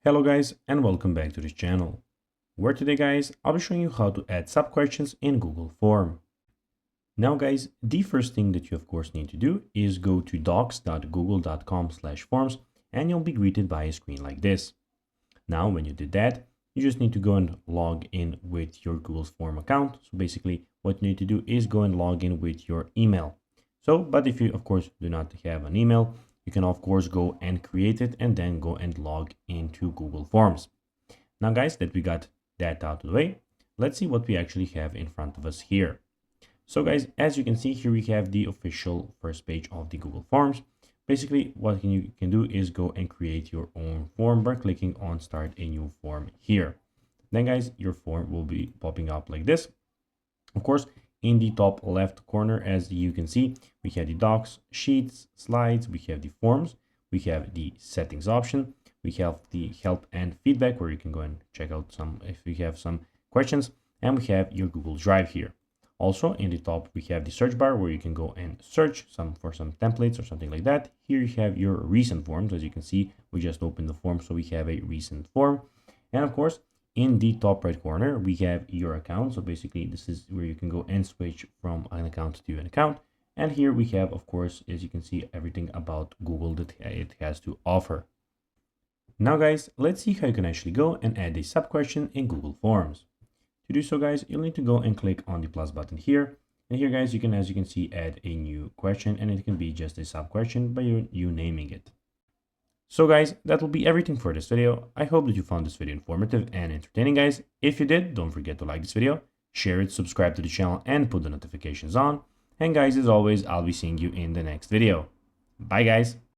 Hello guys and welcome back to this channel, where today guys I'll be showing you how to add sub-questions in Google Form. Now guys, the first thing that you of course need to do is go to docs.google.com/forms and you'll be greeted by a screen like this. Now when you did that, you just need to go and log in with your Google Form account. So basically what you need to do is go and log in with your email. But if you of course do not have an email, you can of course go and create it and then go and log into Google Forms. Now guys, that we got that out of the way, let's see what we actually have in front of us here. So guys, as you can see here, we have the official first page of the Google Forms. Basically, what you can do is go and create your own form by clicking on Start a New Form here. Then guys, your form will be popping up like this. Of course, in the top left corner, as you can see, we have the docs, sheets, slides, we have the forms, we have the settings option, we have the help and feedback where you can go and check out if you have some questions, and we have your Google Drive here. Also in the top, we have the search bar where you can go and search for some templates or something like that. Here you have your recent forms. As you can see, we just opened the form, so we have a recent form. And of course, in the top right corner, we have your account. So basically, this is where you can go and switch from an account to an account. And here we have, of course, as you can see, everything about Google that it has to offer. Now guys, let's see how you can actually go and add a sub-question in Google Forms. To do so guys, you'll need to go and click on the plus button here. And here guys, you can, as you can see, add a new question, and it can be just a sub-question by you naming it. So guys, that will be everything for this video. I hope that you found this video informative and entertaining guys. If you did, don't forget to like this video, share it, subscribe to the channel, and put the notifications on. And guys, as always, I'll be seeing you in the next video. Bye guys.